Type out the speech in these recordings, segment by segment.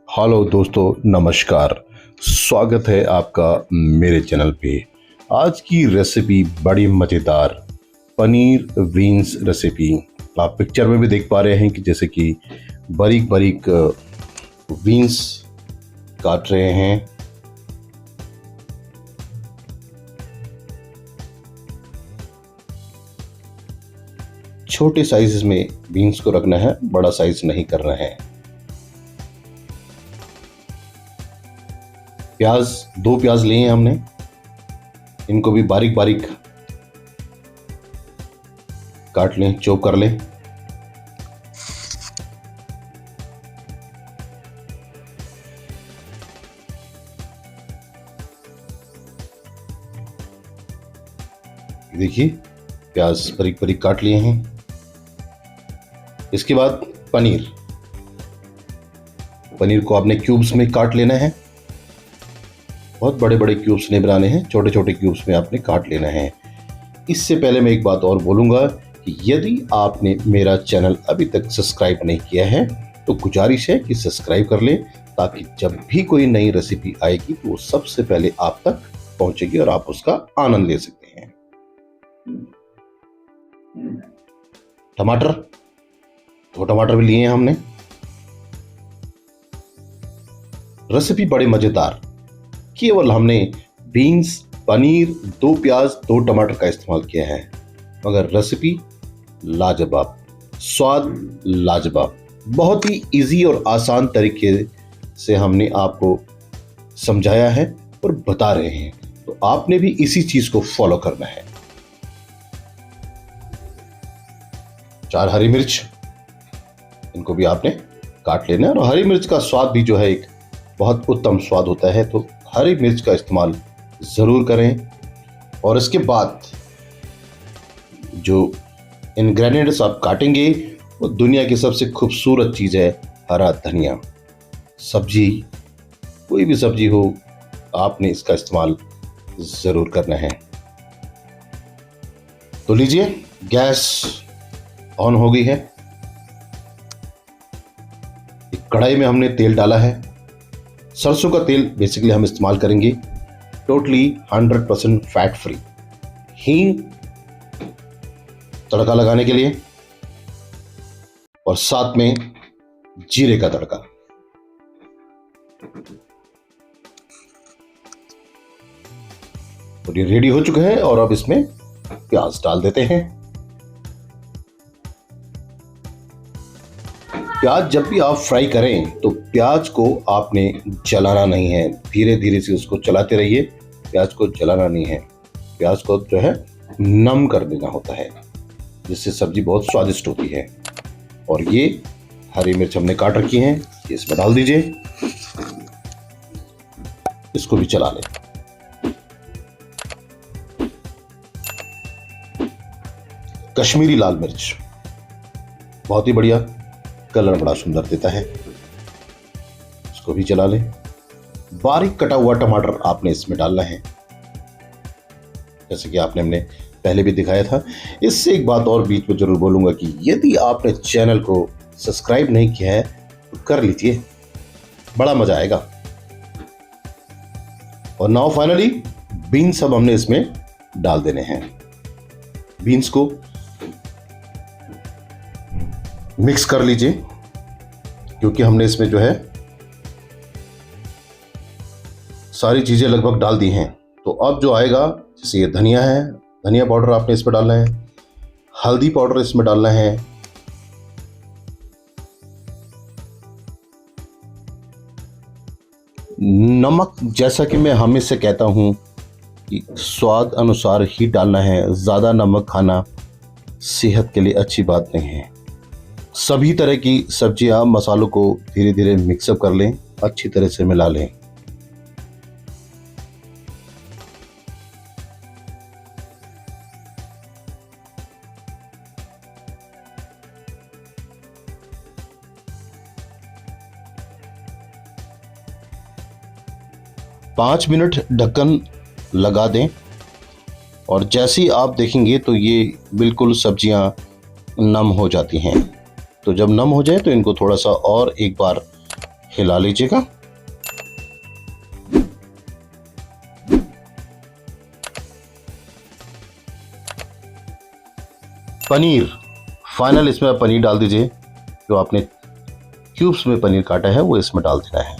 Hello दोस्तों, नमस्कार। स्वागत है आपका मेरे चैनल पे। आज की रेसिपी बड़ी मज़ेदार पनीर बीन्स रेसिपी। आप पिक्चर में भी देख पा रहे हैं कि जैसे कि बारीक बारीक बीन्स काट रहे हैं। छोटे साइज में बीन्स को रखना है, बड़ा साइज नहीं करना है। दो प्याज लिए हैं हमने, इनको भी बारीक बारीक काट लें, चॉप कर लें। देखिए प्याज बारीक बारीक काट लिए हैं। इसके बाद पनीर को आपने क्यूब्स में काट लेना है। बहुत बड़े बड़े क्यूब्स नहीं बनाने हैं, छोटे छोटे क्यूब्स में आपने काट लेना है। इससे पहले मैं एक बात और बोलूँगा कि यदि आपने मेरा चैनल अभी तक सब्सक्राइब नहीं किया है तो गुजारिश है कि सब्सक्राइब कर लें, ताकि जब भी कोई नई रेसिपी आएगी तो वो सबसे पहले आप तक पहुंचेगी और आप उसका आनंद ले सकते हैं। टमाटर भी लिए हैं हमने। रेसिपी बड़े मजेदार। केवल हमने बीन्स, पनीर, 2 प्याज, 2 टमाटर का इस्तेमाल किया है, मगर रेसिपी लाजवाब, स्वाद लाजवाब। बहुत ही इजी और आसान तरीके से हमने आपको समझाया है और बता रहे हैं, तो आपने भी इसी चीज को फॉलो करना है। 4 हरी मिर्च, इनको भी आपने काट लेना है। और हरी मिर्च का स्वाद भी जो है एक बहुत उत्तम स्वाद होता है, तो हरी मिर्च का इस्तेमाल ज़रूर करें। और इसके बाद जो इंग्रेडिएंट्स आप काटेंगे वो दुनिया की सबसे खूबसूरत चीज़ है, हरा धनिया। सब्जी, कोई भी सब्जी हो, आपने इसका इस्तेमाल ज़रूर करना है। तो लीजिए, गैस ऑन हो गई है। एक कढ़ाई में हमने तेल डाला है। सरसों का तेल बेसिकली हम इस्तेमाल करेंगे, टोटली 100% फैट फ्री। हींग तड़का लगाने के लिए, और साथ में जीरे का तड़का। तो ये रेडी हो चुका है और अब इसमें प्याज डाल देते हैं। प्याज जब भी आप फ्राई करें तो प्याज को आपने जलाना नहीं है, धीरे धीरे से उसको चलाते रहिए। प्याज को जलाना नहीं है, प्याज को जो है नम कर देना होता है, जिससे सब्जी बहुत स्वादिष्ट होती है। और ये हरी मिर्च हमने काट रखी हैं, इसमें डाल दीजिए। इसको भी चला लें। कश्मीरी लाल मिर्च बहुत ही बढ़िया, कलर बड़ा सुंदर देता है, इसको भी चला लें। बारीक कटा हुआ टमाटर आपने इसमें डालना है, जैसे कि हमने पहले भी दिखाया था। इससे एक बात और बीच में जरूर बोलूंगा कि यदि आपने चैनल को सब्सक्राइब नहीं किया है तो कर लीजिए, बड़ा मजा आएगा। और नाउ फाइनली बीन्स अब हमने इसमें डाल देने हैं। बीन्स को मिक्स कर लीजिए, क्योंकि हमने इसमें जो है सारी चीजें लगभग डाल दी हैं। तो अब जो आएगा, जैसे ये धनिया है, धनिया पाउडर आपने इसमें डालना है, हल्दी पाउडर इसमें डालना है, नमक जैसा कि मैं हमेशा कहता हूं कि स्वाद अनुसार ही डालना है। ज़्यादा नमक खाना सेहत के लिए अच्छी बात नहीं है। सभी तरह की सब्जियां, मसालों को धीरे धीरे मिक्सअप कर लें, अच्छी तरह से मिला लें। पाँच मिनट ढक्कन लगा दें, और जैसे ही आप देखेंगे तो ये बिल्कुल सब्जियां नम हो जाती हैं। तो जब नम हो जाए तो इनको थोड़ा सा और एक बार हिला लीजिएगा। पनीर, फाइनल इसमें आप पनीर डाल दीजिए। जो आपने क्यूब्स में पनीर काटा है वो इसमें डाल देना है।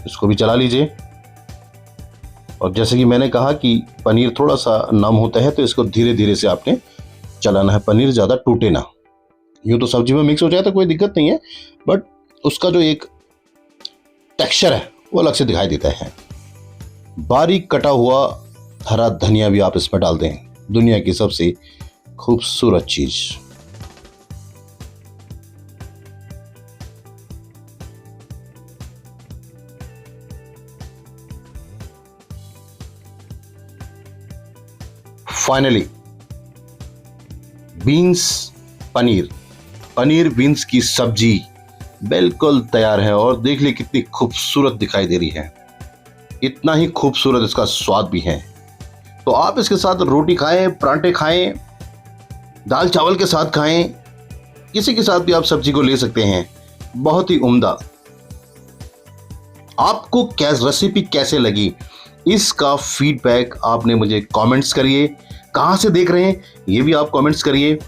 इसको भी चला लीजिए। और जैसे कि मैंने कहा कि पनीर थोड़ा सा नम होता है, तो इसको धीरे धीरे से आपने चलाना है, पनीर ज़्यादा टूटे ना। यूँ तो सब्जी में मिक्स हो जाए तो कोई दिक्कत नहीं है, बट उसका जो एक टेक्सचर है वो अलग से दिखाई देता है। बारीक कटा हुआ हरा धनिया भी आप इसमें डाल दें, दुनिया की सबसे खूबसूरत चीज। फाइनली बीन्स पनीर बीन्स की सब्जी बिल्कुल तैयार है। और देख ली कितनी खूबसूरत दिखाई दे रही है, इतना ही खूबसूरत इसका स्वाद भी है। तो आप इसके साथ रोटी खाएं, परांठे खाएं, दाल चावल के साथ खाएं, किसी के साथ भी आप सब्जी को ले सकते हैं। बहुत ही उम्दा। आपको रेसिपी कैसे लगी, इसका फीडबैक आपने मुझे कमेंट्स करिए। कहां से देख रहे हैं ये भी आप कमेंट्स करिए।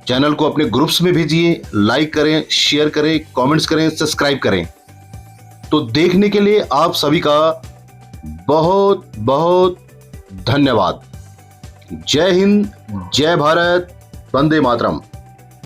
चैनल को अपने ग्रुप्स में भेजिए, लाइक करें, शेयर करें, कमेंट्स करें, सब्सक्राइब करें। तो देखने के लिए आप सभी का बहुत बहुत धन्यवाद। जय हिंद, जय भारत, वंदे मातरम।